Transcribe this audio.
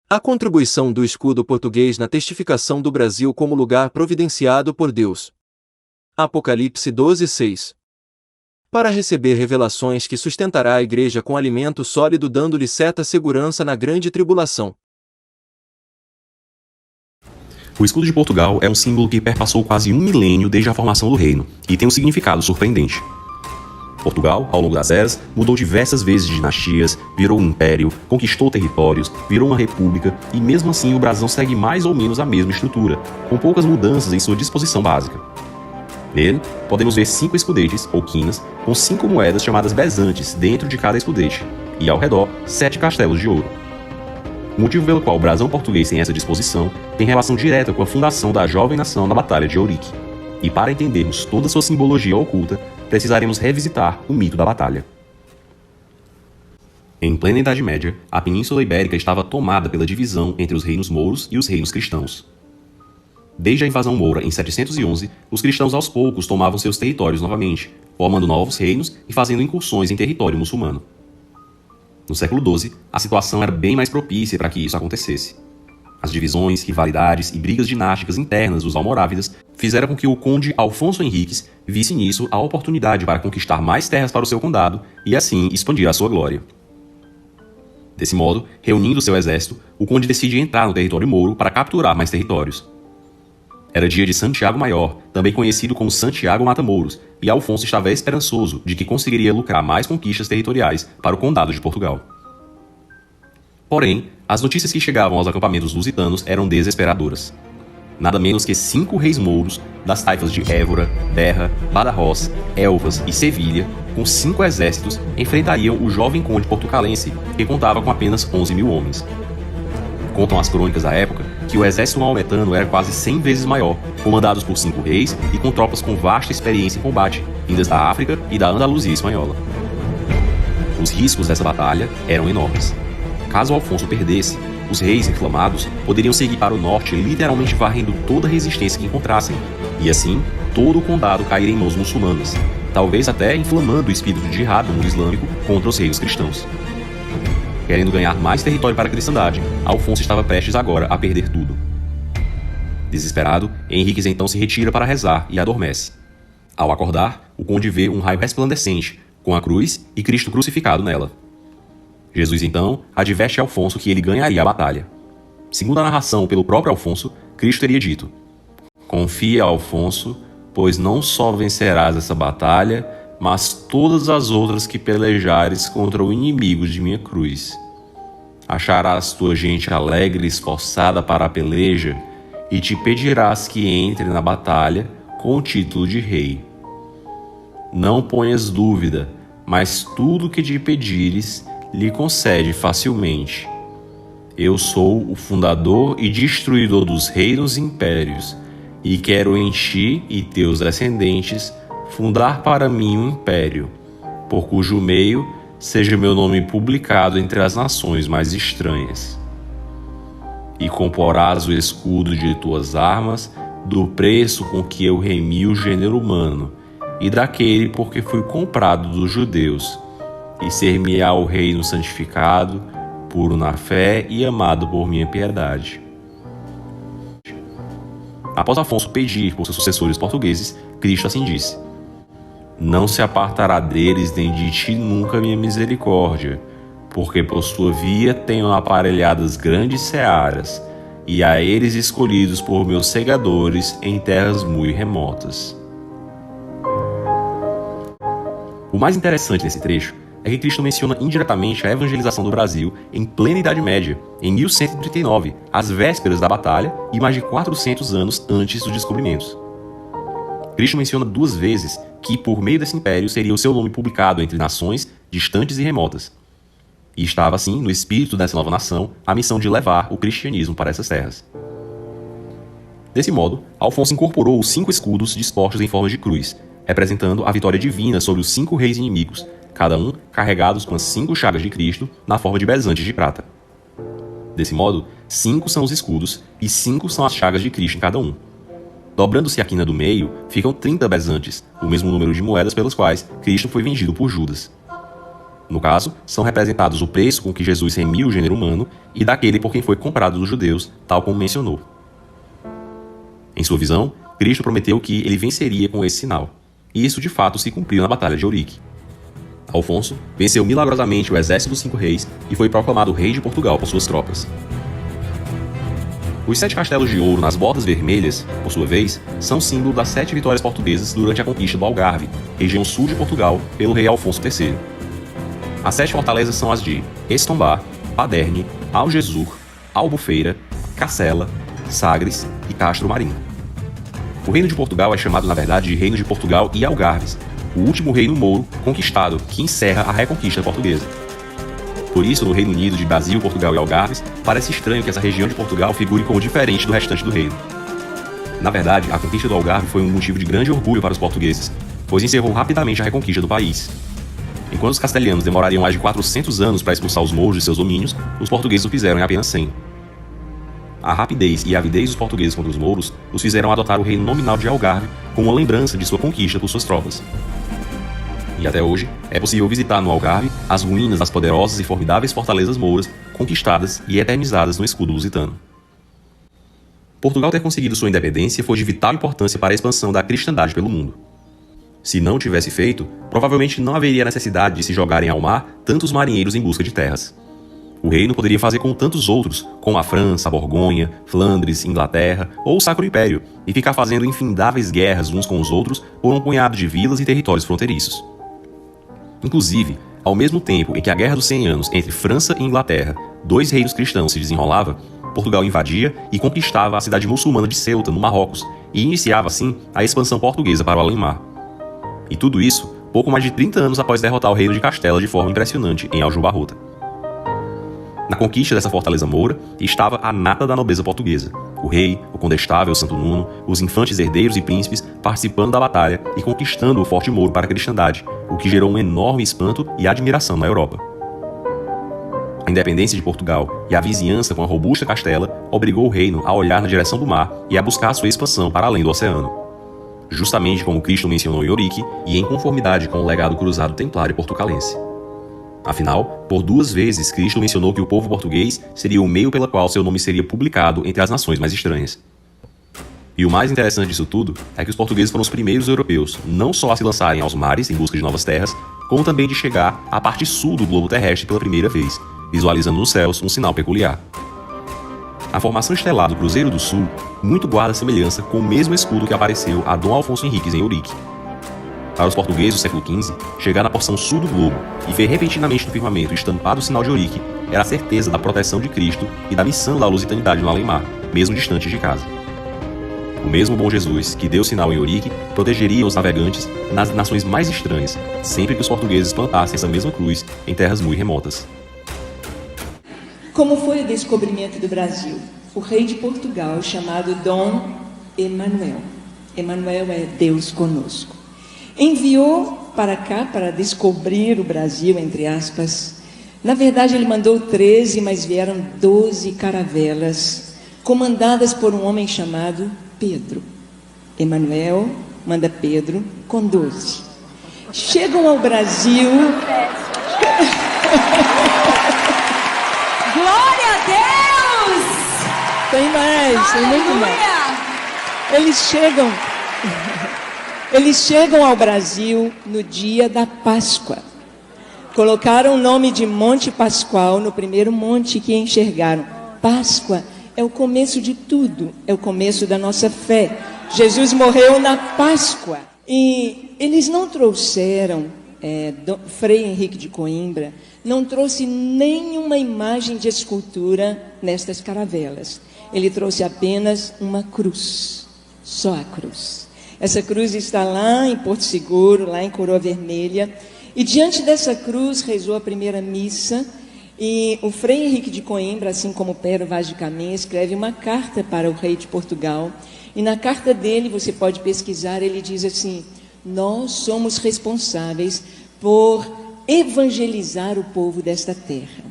A contribuição do escudo português na testificação do Brasil como lugar providenciado por Deus. Apocalipse 12:6. Para receber revelações que sustentará a Igreja com alimento sólido, dando-lhe certa segurança na grande tribulação. O escudo de Portugal é um símbolo que perpassou quase um milênio desde a formação do reino, e tem um significado surpreendente. Portugal, ao longo das eras, mudou diversas vezes de dinastias, virou um império, conquistou territórios, virou uma república, e mesmo assim o brasão segue mais ou menos a mesma estrutura, com poucas mudanças em sua disposição básica. Nele, podemos ver 5 escudetes, ou quinas, com 5 moedas chamadas bezantes dentro de cada escudete, e ao redor, 7 castelos de ouro. O motivo pelo qual o brasão português tem essa disposição tem relação direta com a fundação da jovem nação na Batalha de Ourique. E para entendermos toda sua simbologia oculta, precisaremos revisitar o mito da batalha. Em plena Idade Média, a Península Ibérica estava tomada pela divisão entre os reinos mouros e os reinos cristãos. Desde a invasão moura em 711, os cristãos aos poucos tomavam seus territórios novamente, formando novos reinos e fazendo incursões em território muçulmano. No século XII, a situação era bem mais propícia para que isso acontecesse. As divisões, rivalidades e brigas dinásticas internas dos almorávidas fizeram com que o conde Alfonso Henriques visse nisso a oportunidade para conquistar mais terras para o seu condado e assim expandir a sua glória. Desse modo, reunindo seu exército, o conde decide entrar no território mouro para capturar mais territórios. Era dia de Santiago Maior, também conhecido como Santiago Mata-Mouros, e Alfonso estava esperançoso de que conseguiria lucrar mais conquistas territoriais para o condado de Portugal. Porém, as notícias que chegavam aos acampamentos lusitanos eram desesperadoras. Nada menos que 5 reis mouros das taifas de Évora, Berra, Badajoz, Elvas e Sevilha, com 5 exércitos, enfrentariam o jovem conde portucalense, que contava com apenas 11 mil homens. Contam as crônicas da época que o exército maometano era quase 100 vezes maior, comandados por 5 reis e com tropas com vasta experiência em combate, vindas da África e da Andaluzia espanhola. Os riscos dessa batalha eram enormes. Caso Alfonso perdesse, os reis inflamados poderiam seguir para o norte, literalmente varrendo toda a resistência que encontrassem, e assim todo o condado cair em mãos muçulmanas, talvez até inflamando o espírito de jihad no mundo islâmico contra os reinos cristãos. Querendo ganhar mais território para a cristandade, Alfonso estava prestes agora a perder tudo. Desesperado, Henriques então se retira para rezar e adormece. Ao acordar, o conde vê um raio resplandecente, com a cruz e Cristo crucificado nela. Jesus então adverte a Alfonso que ele ganharia a batalha. Segundo a narração pelo próprio Alfonso, Cristo teria dito: "Confia, Alfonso, pois não só vencerás essa batalha, mas todas as outras que pelejares contra o inimigo de minha cruz. Acharás tua gente alegre e esforçada para a peleja, e te pedirás que entre na batalha com o título de rei. Não ponhas dúvida, mas tudo que te pedires lhe concede facilmente. Eu sou o fundador e destruidor dos reinos e impérios, e quero em ti e teus descendentes fundar para mim um império, por cujo meio seja meu nome publicado entre as nações mais estranhas. E comporás o escudo de tuas armas do preço com que eu remi o gênero humano, e daquele porque fui comprado dos judeus, e ser-me-á o reino santificado, puro na fé e amado por minha piedade." Após Afonso pedir por seus sucessores portugueses, Cristo assim disse: "Não se apartará deles nem de ti nunca minha misericórdia, porque por sua via tenho aparelhadas grandes searas, e a eles escolhidos por meus segadores em terras muito remotas." O mais interessante nesse trecho é que Cristo menciona indiretamente a evangelização do Brasil em plena Idade Média, em 1139, às vésperas da batalha e mais de 400 anos antes dos descobrimentos. Cristo menciona 2 vezes que, por meio desse império, seria o seu nome publicado entre nações distantes e remotas. E estava, assim, no espírito dessa nova nação, a missão de levar o cristianismo para essas terras. Desse modo, Alfonso incorporou os 5 escudos dispostos em forma de cruz, representando a vitória divina sobre os 5 reis inimigos, cada um carregados com as 5 chagas de Cristo na forma de bezantes de prata. Desse modo, 5 são os escudos e 5 são as chagas de Cristo em cada um. Dobrando-se a quina do meio, ficam 30 bezantes, o mesmo número de moedas pelas quais Cristo foi vendido por Judas. No caso, são representados o preço com que Jesus remiu o gênero humano e daquele por quem foi comprado dos judeus, tal como mencionou. Em sua visão, Cristo prometeu que ele venceria com esse sinal, e isso de fato se cumpriu na Batalha de Ourique. Alfonso venceu milagrosamente o exército dos 5 reis e foi proclamado rei de Portugal por suas tropas. Os 7 castelos de ouro nas Botas Vermelhas, por sua vez, são símbolo das 7 vitórias portuguesas durante a conquista do Algarve, região sul de Portugal, pelo rei Afonso III. As 7 fortalezas são as de Estombá, Paderne, Algesur, Albufeira, Cacela, Sagres e Castro Marinho. O reino de Portugal é chamado na verdade de Reino de Portugal e Algarves, o último reino mouro conquistado que encerra a reconquista portuguesa. Por isso, no Reino Unido de Brasil, Portugal e Algarves, parece estranho que essa região de Portugal figure como diferente do restante do reino. Na verdade, a conquista do Algarve foi um motivo de grande orgulho para os portugueses, pois encerrou rapidamente a reconquista do país. Enquanto os castelhanos demorariam mais de 400 anos para expulsar os mouros de seus domínios, os portugueses o fizeram em apenas 100. A rapidez e a avidez dos portugueses contra os mouros os fizeram adotar o reino nominal de Algarve como uma lembrança de sua conquista por suas tropas. E até hoje, é possível visitar no Algarve as ruínas das poderosas e formidáveis fortalezas mouras conquistadas e eternizadas no escudo lusitano. Portugal ter conseguido sua independência foi de vital importância para a expansão da cristandade pelo mundo. Se não tivesse feito, provavelmente não haveria necessidade de se jogarem ao mar tantos marinheiros em busca de terras. O reino poderia fazer como tantos outros, como a França, a Borgonha, Flandres, Inglaterra ou o Sacro Império, e ficar fazendo infindáveis guerras uns com os outros por um punhado de vilas e territórios fronteiriços. Inclusive, ao mesmo tempo em que a Guerra dos 100 Anos entre França e Inglaterra, 2 reinos cristãos, se desenrolava, Portugal invadia e conquistava a cidade muçulmana de Ceuta, no Marrocos, e iniciava assim a expansão portuguesa para o além-mar. E tudo isso pouco mais de 30 anos após derrotar o reino de Castela de forma impressionante em Aljubarrota. Na conquista dessa fortaleza moura estava a nata da nobreza portuguesa, o rei, o condestável Santo Nuno, os infantes herdeiros e príncipes participando da batalha e conquistando o Forte Mouro para a cristandade, o que gerou um enorme espanto e admiração na Europa. A independência de Portugal e a vizinhança com a robusta Castela obrigou o reino a olhar na direção do mar e a buscar sua expansão para além do oceano. Justamente como Cristo mencionou em Ourique e em conformidade com o legado cruzado templário portucalense. Afinal, por 2 vezes Cristo mencionou que o povo português seria o meio pelo qual seu nome seria publicado entre as nações mais estranhas. E o mais interessante disso tudo é que os portugueses foram os primeiros europeus não só a se lançarem aos mares em busca de novas terras, como também de chegar à parte sul do globo terrestre pela primeira vez, visualizando nos céus um sinal peculiar. A formação estelar do Cruzeiro do Sul muito guarda semelhança com o mesmo escudo que apareceu a Dom Afonso Henriques em Ourique. Para os portugueses do século XV, chegar na porção sul do globo e ver repentinamente no firmamento estampado o sinal de Ourique era a certeza da proteção de Cristo e da missão da lusitanidade no além-mar, mesmo distantes de casa. O mesmo bom Jesus que deu o sinal em Ourique protegeria os navegantes nas nações mais estranhas, sempre que os portugueses plantassem essa mesma cruz em terras muito remotas. Como foi o descobrimento do Brasil? O rei de Portugal, chamado Dom Emanuel. Emanuel é Deus conosco. Enviou para cá para descobrir o Brasil, entre aspas. Na verdade, ele mandou 13, mas vieram 12 caravelas, comandadas por um homem chamado Pedro. Emanuel manda Pedro com 12. Chegam ao Brasil. Glória a Deus! Tem mais, tem muito mais. Eles chegam ao Brasil no dia da Páscoa. Colocaram o nome de Monte Pascoal no primeiro monte que enxergaram. Páscoa é o começo de tudo, é o começo da nossa fé. Jesus morreu na Páscoa. E eles não trouxeram, Frei Henrique de Coimbra não trouxe nenhuma imagem de escultura nestas caravelas. Ele trouxe apenas uma cruz, só a cruz. Essa cruz está lá em Porto Seguro, lá em Coroa Vermelha. E diante dessa cruz rezou a primeira missa. E o Frei Henrique de Coimbra, assim como Pero Vaz de Caminha, escreve uma carta para o rei de Portugal. E na carta dele, você pode pesquisar, ele diz assim: nós somos responsáveis por evangelizar o povo desta terra.